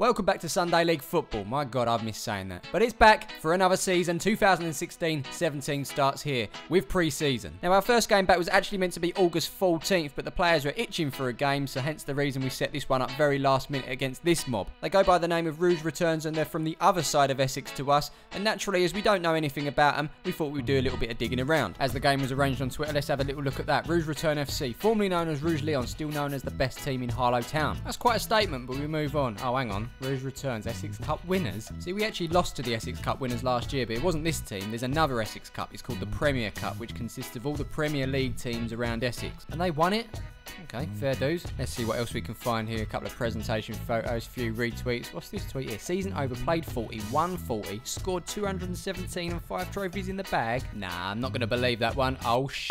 Welcome back to Sunday League Football. My God, I've missed saying that. But it's back for another season. 2016-17 starts here with pre-season. Now, our first game back was actually meant to be August 14th, but the players were itching for a game, so hence the reason we set this one up very last minute against this mob. They go by the name of Rouge Returns, and they're from the other side of Essex to us. And naturally, as we don't know anything about them, we thought we'd do a little bit of digging around. As the game was arranged on Twitter, let's have a little look at that. Rouge Return FC, formerly known as Rouge Lyon, still known as the best team in Harlow Town. That's quite a statement, but we move on. Oh, hang on. Rouge Returns, Essex Cup winners. See, we actually lost to the Essex Cup winners last year, but it wasn't this team. There's another Essex Cup. It's called the Premier Cup, which consists of all the Premier League teams around Essex. And they won it. Okay, fair dues. Let's see what else we can find here. A couple of presentation photos, a few retweets. What's this tweet here? Season overplayed 40, won 40, scored 217 and 5 trophies in the bag. Nah, I'm not going to believe that one. Oh, shit.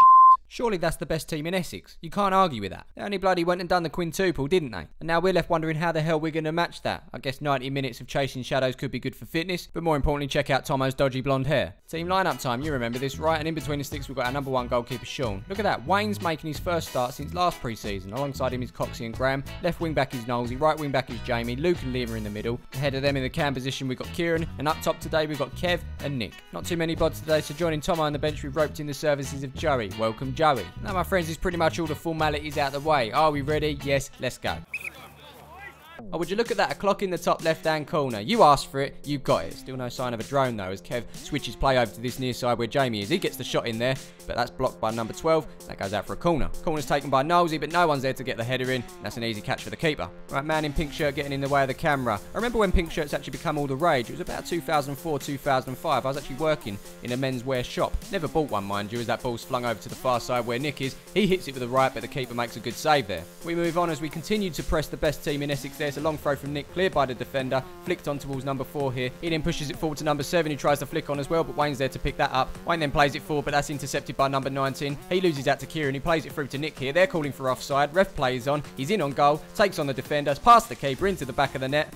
Surely that's the best team in Essex. You can't argue with that. They only bloody went and done the quintuple, didn't they? And now we're left wondering how the hell we're going to match that. I guess 90 minutes of chasing shadows could be good for fitness, but more importantly, check out Tomo's dodgy blonde hair. Team lineup time, you remember this, right? And in between the sticks, we've got our number one goalkeeper, Sean. Look at that. Wayne's making his first start since last pre-season. Alongside him is Coxie and Graham. Left wing back is Knowlesy. Right wing back is Jamie. Luke and Liam are in the middle. Ahead of them in the cam position, we've got Kieran. And up top today, we've got Kev and Nick. Not too many bods today, so joining Tomo on the bench, we've roped in the services of Joey. Welcome, Joey. Now, my friends, is pretty much all the formalities out the way. Are we ready? Yes, let's go. Oh, would you look at that? A clock in the top left-hand corner. You asked for it, you got it. Still no sign of a drone, though, as Kev switches play over to this near side where Jamie is. He gets the shot in there, but that's blocked by number 12. That goes out for a corner. Corner's taken by Nosey, but no one's there to get the header in. That's an easy catch for the keeper. Right, man in pink shirt getting in the way of the camera. I remember when pink shirts actually become all the rage. It was about 2004, 2005. I was actually working in a menswear shop. Never bought one, mind you, as that ball's flung over to the far side where Nick is. He hits it with the right, but the keeper makes a good save there. We move on as we continue to press the best team in Essex. There's a long throw from Nick, cleared by the defender, flicked on towards number 4 here. He then pushes it forward to number 7, who tries to flick on as well, but Wayne's there to pick that up. Wayne then plays it forward, but that's intercepted by number 19. He loses out to Kieran, who plays it through to Nick here. They're calling for offside. Ref plays on. He's in on goal, takes on the defenders, past the keeper into the back of the net.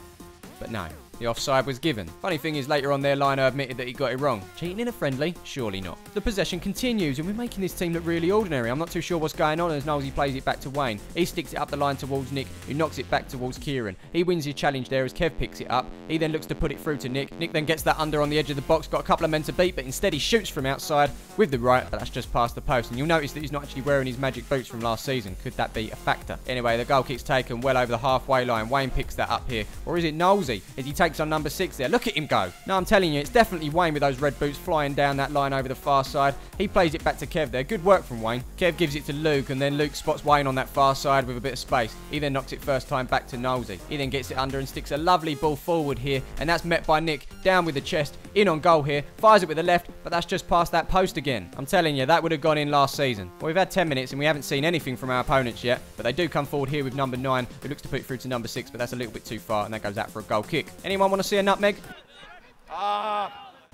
But no, the offside was given. Funny thing is, later on their liner admitted that he got it wrong. Cheating in a friendly? Surely not. The possession continues, and we're making this team look really ordinary. I'm not too sure what's going on as Knowlesy plays it back to Wayne. He sticks it up the line towards Nick, who knocks it back towards Kieran. He wins his challenge there as Kev picks it up. He then looks to put it through to Nick. Nick then gets that under on the edge of the box, got a couple of men to beat, but instead he shoots from outside with the right, but that's just past the post. And you'll notice that he's not actually wearing his magic boots from last season. Could that be a factor? Anyway, the goal kick's taken well over the halfway line. Wayne picks that up here. Or is it Knowlesy as he takes on number 6 there? Look at him go. No, I'm telling you, it's definitely Wayne with those red boots flying down that line over the far side. He plays it back to Kev there. Good work from Wayne. Kev gives it to Luke, and then Luke spots Wayne on that far side with a bit of space. He then knocks it first time back to Knowlesy. He then gets it under and sticks a lovely ball forward here, and that's met by Nick. Down with the chest, in on goal here. Fires it with the left, but that's just past that post again. I'm telling you, that would have gone in last season. Well, we've had 10 minutes, and we haven't seen anything from our opponents yet, but they do come forward here with number 9, who looks to put it through to number 6, but that's a little bit too far, and that goes out for a goal kick. Anyone want to see a nutmeg?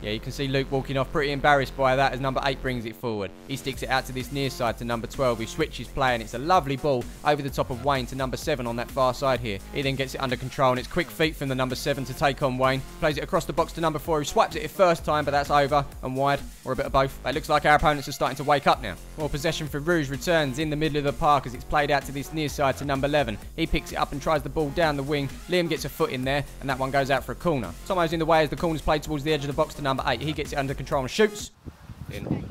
Yeah, you can see Luke walking off pretty embarrassed by that as number 8 brings it forward. He sticks it out to this near side to number 12, who switches play, and it's a lovely ball over the top of Wayne to number 7 on that far side here. He then gets it under control, and it's quick feet from the number 7 to take on Wayne. Plays it across the box to number 4, who swipes it first time, but that's over and wide, or a bit of both. But it looks like our opponents are starting to wake up now. More possession for Rouge Returns in the middle of the park as it's played out to this near side to number 11. He picks it up and tries the ball down the wing. Liam gets a foot in there, and that one goes out for a corner. Tomo's in the way as the corner's played towards the edge of the box to number 8. He gets it under control and shoots. In.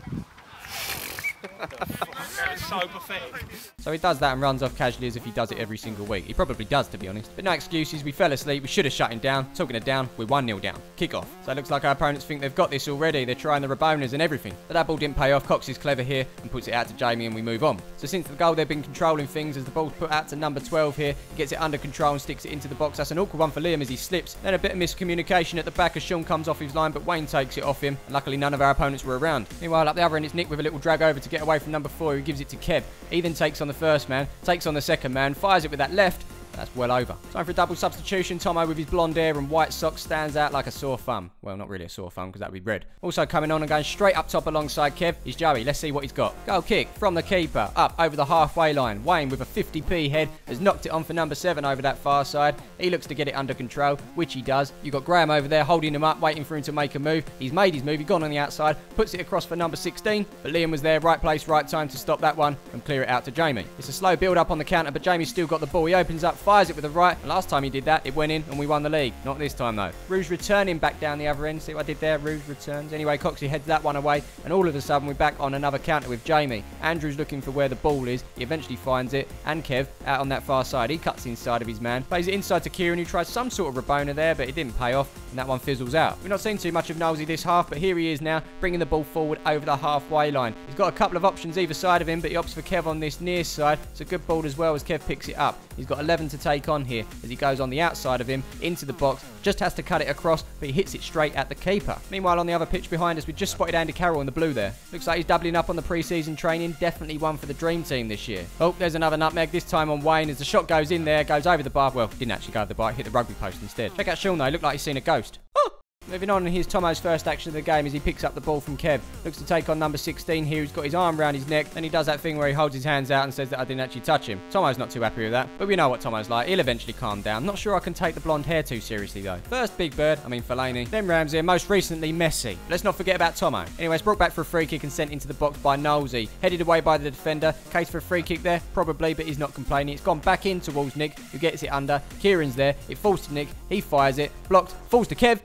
So pathetic. So he does that and runs off casually as if he does it every single week. He probably does, to be honest. But no excuses. We fell asleep. We should have shut him down. Talking it down, we're 1-0 down. Kick off. So it looks like our opponents think they've got this already. They're trying the Raboners and everything. But that ball didn't pay off. Cox is clever here and puts it out to Jamie, and we move on. So since the goal, they've been controlling things as the ball's put out to number 12 here. He gets it under control and sticks it into the box. That's an awkward one for Liam as he slips. Then a bit of miscommunication at the back as Sean comes off his line, but Wayne takes it off him. And luckily, none of our opponents were around. Meanwhile, up the other end, it's Nick with a little drag over to get away from number 4, who gives it to Kev. He then takes on the first man, takes on the second man, fires it with that left. That's well over. Time for a double substitution. Tomo with his blonde hair and white socks stands out like a sore thumb. Well, not really a sore thumb because that would be red. Also coming on and going straight up top alongside Kev is Joey. Let's see what he's got. Goal kick from the keeper up over the halfway line. Wayne with a 50p head has knocked it on for number 7 over that far side. He looks to get it under control, which he does. You've got Graham over there holding him up, waiting for him to make a move. He's made his move. He's gone on the outside, puts it across for number 16. But Liam was there, right place, right time to stop that one and clear it out to Jamie. It's a slow build up on the counter, but Jamie's still got the ball. He opens up fires it with the right. And last time he did that, it went in and we won the league. Not this time though. Rouge returning back down the other end. See what I did there? Rouge returns. Anyway, Coxey heads that one away, and all of a sudden we're back on another counter with Jamie. Andrew's looking for where the ball is. He eventually finds it, and Kev out on that far side. He cuts inside of his man, plays it inside to Kieran, who tries some sort of Rabona there, but it didn't pay off, and that one fizzles out. We've not seen too much of Nosey this half, but here he is now, bringing the ball forward over the halfway line. He's got a couple of options either side of him, but he opts for Kev on this near side. It's a good ball as well as Kev picks it up. He's got 11 to take on here as he goes on the outside of him into the box. Just has to cut it across, but he hits it straight at the keeper. Meanwhile, on the other pitch behind us, we just spotted Andy Carroll in the blue there. Looks like he's doubling up on the pre-season training. Definitely one for the dream team this year. Oh, there's another nutmeg, this time on Wayne as the shot goes in there, goes over the bar. Well, didn't actually go over the bar, hit the rugby post instead. Check out Sean though, looked like he's seen a ghost. Oh! Moving on, and here's Tomo's first action of the game as he picks up the ball from Kev. Looks to take on number 16 here, who's got his arm around his neck. Then he does that thing where he holds his hands out and says that I didn't actually touch him. Tomo's not too happy with that, but we know what Tomo's like. He'll eventually calm down. Not sure I can take the blonde hair too seriously though. First Big Bird, Fellaini, then Ramsey, and most recently Messi. Let's not forget about Tomo. Anyway, it's brought back for a free kick and sent into the box by Nosey. Headed away by the defender. Case for a free kick there, probably, but he's not complaining. It's gone back in towards Nick, who gets it under. Kieran's there. It falls to Nick. He fires it. Blocked. Falls to Kev.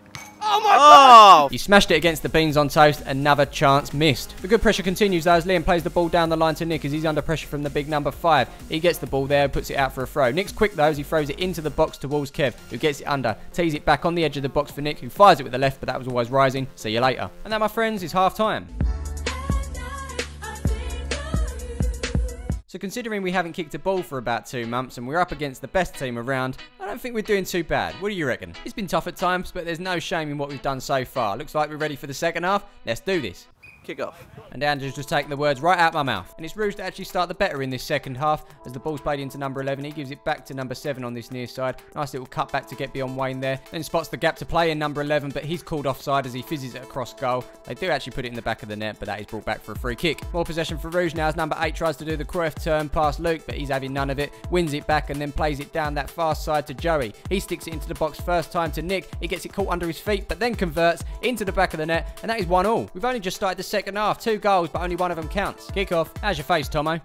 Oh my God! He smashed it against the beans on toast. Another chance missed. The good pressure continues though as Liam plays the ball down the line to Nick as he's under pressure from the big number 5. He gets the ball there, puts it out for a throw. Nick's quick though as he throws it into the box towards Kev, who gets it under. Tees it back on the edge of the box for Nick, who fires it with the left, but that was always rising. See you later. And that, my friends, is half time. So considering we haven't kicked a ball for about 2 months and we're up against the best team around, I don't think we're doing too bad. What do you reckon? It's been tough at times, but there's no shame in what we've done so far. Looks like we're ready for the second half. Let's do this. Kick off. And Andrew's just taking the words right out my mouth. And it's Rouge to actually start the better in this second half as the ball's played into number 11. He gives it back to number 7 on this near side. Nice little cut back to get beyond Wayne there. Then spots the gap to play in number 11, but he's called offside as he fizzes it across goal. They do actually put it in the back of the net, but that is brought back for a free kick. More possession for Rouge now as number 8 tries to do the Cruyff turn past Luke, but he's having none of it. Wins it back and then plays it down that far side to Joey. He sticks it into the box first time to Nick. He gets it caught under his feet, but then converts into the back of the net, and that is 1-1. We've only just started the second half. 2 goals, but only one of them counts. Kick off. How's your face, Tomo?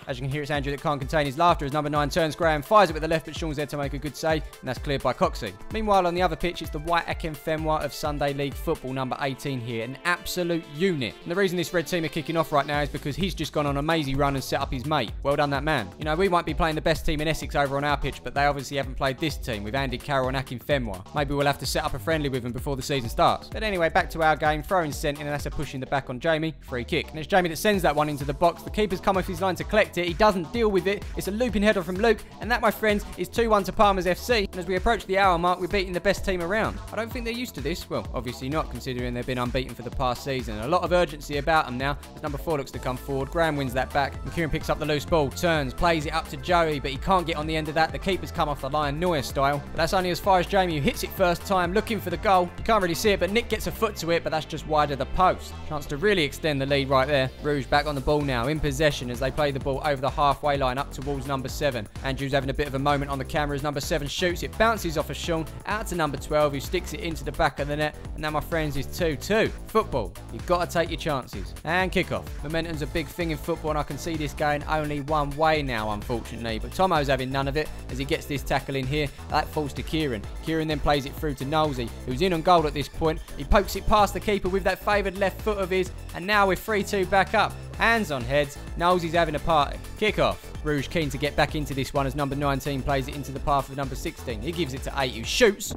As you can hear, it's Andrew that can't contain his laughter as number 9 turns Graham, fires it with the left, but Sean's there to make a good save, and that's cleared by Coxey. Meanwhile, on the other pitch, it's the White Akinfenwa of Sunday League football, number 18 here, an absolute unit. And the reason this red team are kicking off right now is because he's just gone on a mazy run and set up his mate. Well done, that man. You know, we might be playing the best team in Essex over on our pitch, but they obviously haven't played this team with Andy Carroll and Akinfenwa. Maybe we'll have to set up a friendly with them before the season starts. But anyway, back to our game. Throwing sent in, and that's a push in the back on Jamie. Free kick. And it's Jamie that sends that one into the box. The keeper's come off his line to collect it. He doesn't deal with it. It's a looping header from Luke, and that, my friends, is 2-1 to Palmer's FC. And as we approach the hour mark, we're beating the best team around. I don't think they're used to this. Well, obviously not, considering they've been unbeaten for the past season. A lot of urgency about them now, as number 4 looks to come forward. Graham wins that back, and Kieran picks up the loose ball, turns, plays it up to Joey, but he can't get on the end of that. The keeper's come off the line, Neuer style. But that's only as far as Jamie, who hits it first time, looking for the goal. You can't really see it, but Nick gets a foot to it, but that's just wide of the post. Chance to really extend the lead right there. Rouge back on the ball now, in possession, as they play the ball over the halfway line up towards number 7. Andrew's having a bit of a moment on the camera as number 7 shoots. It bounces off of Sean out to number 12, who sticks it into the back of the net. And now, my friends, is 2-2. Football, you've got to take your chances. And kick-off. Momentum's a big thing in football, and I can see this going only one way now, unfortunately. But Tomo's having none of it as he gets this tackle in here. That falls to Kieran. Kieran then plays it through to Nosey, who's in on goal at this point. He pokes it past the keeper with that favoured left foot of his, and now we're 3-2 back up. Hands on heads. Nosey's having a party. Kick off. Rouge keen to get back into this one as number 19 plays it into the path of number 16. He gives it to 8, who shoots.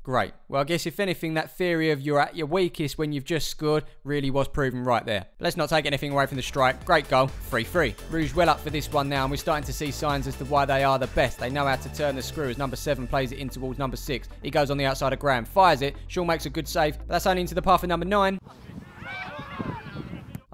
Great. Well, I guess if anything, that theory of you're at your weakest when you've just scored really was proven right there. But let's not take anything away from the strike. Great goal. 3-3. Rouge well up for this one now, and we're starting to see signs as to why they are the best. They know how to turn the screw as number 7 plays it in towards number 6. He goes on the outside of Graham, fires it. Sean makes a good save, but that's only into the path of number 9.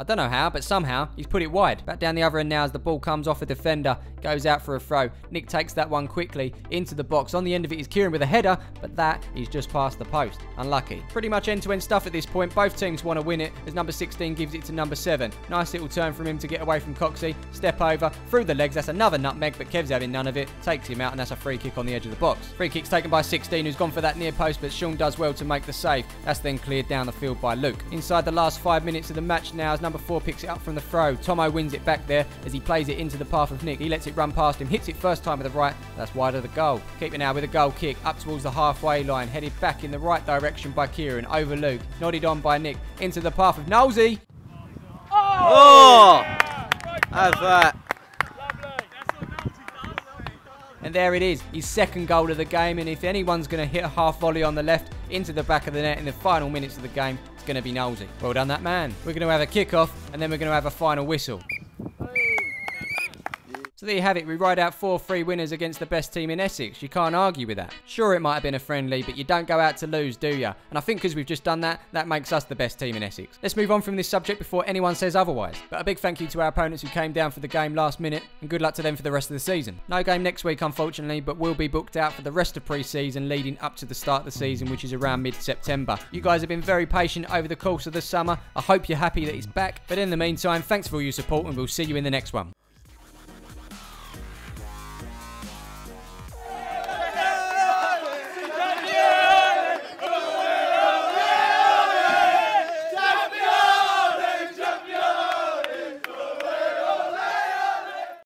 I don't know how, but somehow he's put it wide. Back down the other end now as the ball comes off a defender, goes out for a throw. Nick takes that one quickly into the box. On the end of it is Kieran with a header, but that is just past the post. Unlucky. Pretty much end-to-end stuff at this point. Both teams want to win it as number 16 gives it to number 7. Nice little turn from him to get away from Coxey. Step over, through the legs. That's another nutmeg, but Kev's having none of it. Takes him out, and that's a free kick on the edge of the box. Free kick's taken by 16, who's gone for that near post, but Sean does well to make the save. That's then cleared down the field by Luke. Inside the last 5 minutes of the match now as number 4 picks it up from the throw. Tomo wins it back there as he plays it into the path of Nick. He lets it run past him, hits it first time with the right. That's wide of the goal. Keep it now with a goal kick up towards the halfway line, headed back in the right direction by Kieran, over Luke, nodded on by Nick, into the path of Nosey. Oh! How's that? And there it is, his second goal of the game, and if anyone's going to hit a half volley on the left into the back of the net in the final minutes of the game, it's going to be Nosey. Well done that man. We're going to have a kick-off, and then we're going to have a final whistle. So there you have it, we ride out 4-3 winners against the best team in Essex. You can't argue with that. Sure, it might have been a friendly, but you don't go out to lose, do you? And I think because we've just done that, that makes us the best team in Essex. Let's move on from this subject before anyone says otherwise. But a big thank you to our opponents who came down for the game last minute, and good luck to them for the rest of the season. No game next week, unfortunately, but we'll be booked out for the rest of pre-season leading up to the start of the season, which is around mid-September. You guys have been very patient over the course of the summer. I hope you're happy that it's back. But in the meantime, thanks for all your support, and we'll see you in the next one.